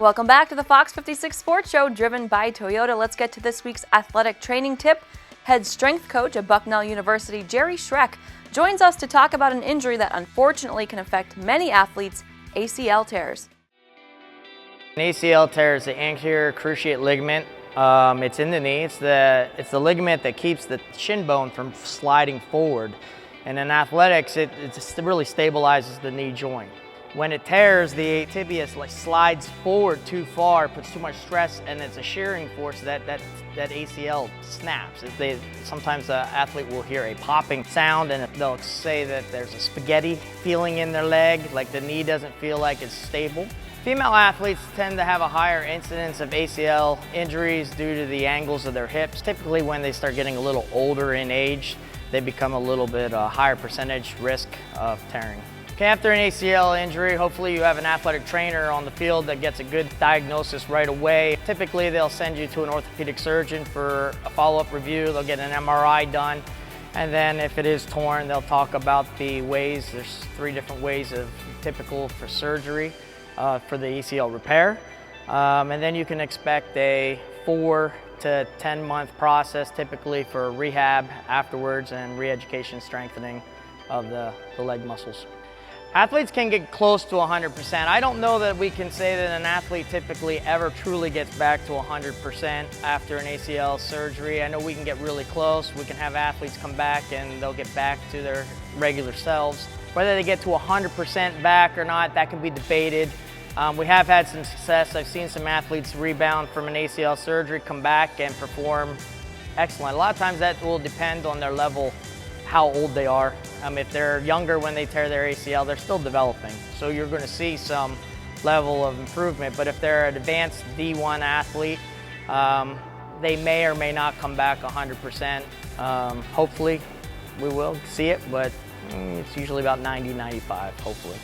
Welcome back to the Fox 56 Sports Show, driven by Toyota. Let's get to this week's athletic training tip. Head strength coach at Bucknell University, Jerry Schreck, joins us to talk about an injury that unfortunately can affect many athletes, ACL tears. An ACL tear is the anterior cruciate ligament. It's in the knee. It's the ligament that keeps the shin bone from sliding forward. And in athletics, it really stabilizes the knee joint. When it tears, the tibia slides forward too far, puts too much stress, and it's a shearing force that ACL snaps. Sometimes an athlete will hear a popping sound, and they'll say that there's a spaghetti feeling in their leg, like the knee doesn't feel like it's stable. Female athletes tend to have a higher incidence of ACL injuries due to the angles of their hips. Typically when they start getting a little older in age, they become a little bit higher percentage risk of tearing. Okay, after an ACL injury, hopefully you have an athletic trainer on the field that gets a good diagnosis right away. Typically they'll send you to an orthopedic surgeon for a follow-up review. They'll get an MRI done. And then if it is torn, they'll talk about the ways. There's 3 different ways of typical for surgery for the ACL repair. And then you can expect a 4 to 10 month process typically for rehab afterwards and re-education strengthening of the leg muscles. Athletes can get close to 100%. I don't know that we can say that an athlete typically ever truly gets back to 100% after an ACL surgery. I know we can get really close. We can have athletes come back and they'll get back to their regular selves. Whether they get to 100% back or not, that can be debated. We have had some success. I've seen some athletes rebound from an ACL surgery, come back and perform excellent. A lot of times that will depend on their level, how old they are. If they're younger when they tear their ACL, they're still developing. So you're going to see some level of improvement. But if they're an advanced D1 athlete, they may or may not come back 100%. Hopefully we will see it, but it's usually about 90-95, hopefully.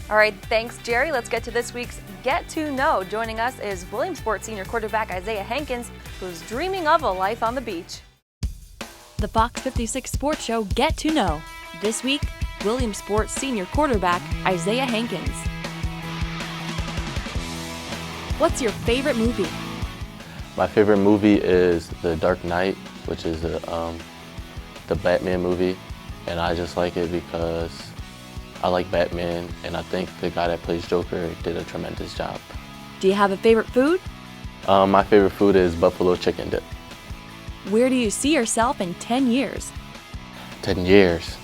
All right, thanks, Jerry. Let's get to this week's Get to Know. Joining us is Williamsport senior quarterback Isaiah Hankins, who's dreaming of a life on the beach. The Fox 56 Sports Show Get to Know. This week, Williamsport senior quarterback Isaiah Hankins. What's your favorite movie? My favorite movie is The Dark Knight, which is the Batman movie, and I just like it because I like Batman, and I think the guy that plays Joker did a tremendous job. Do you have a favorite food? My favorite food is buffalo chicken dip. Where do you see yourself in 10 years? 10 years.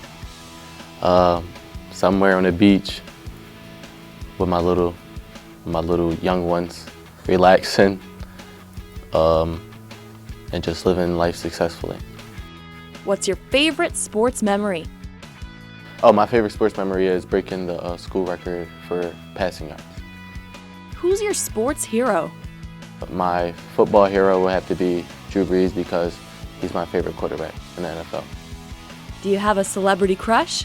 Somewhere on the beach with my little young ones, relaxing, and just living life successfully. What's your favorite sports memory? Oh, my favorite sports memory is breaking the school record for passing yards. Who's your sports hero? My football hero will have to be Drew Brees because he's my favorite quarterback in the NFL. Do you have a celebrity crush?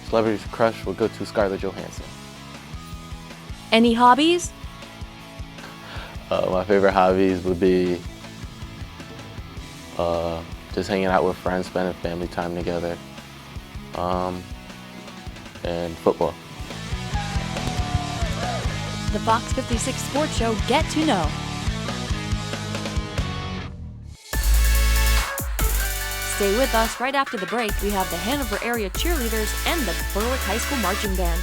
Celebrity crush will go to Scarlett Johansson. Any hobbies? My favorite hobbies would be just hanging out with friends, spending family time together, and football. The Fox 56 Sports Show Get to Know. Stay with us. Right after the break, we have the Hanover area cheerleaders and the Berwick High School Marching Band.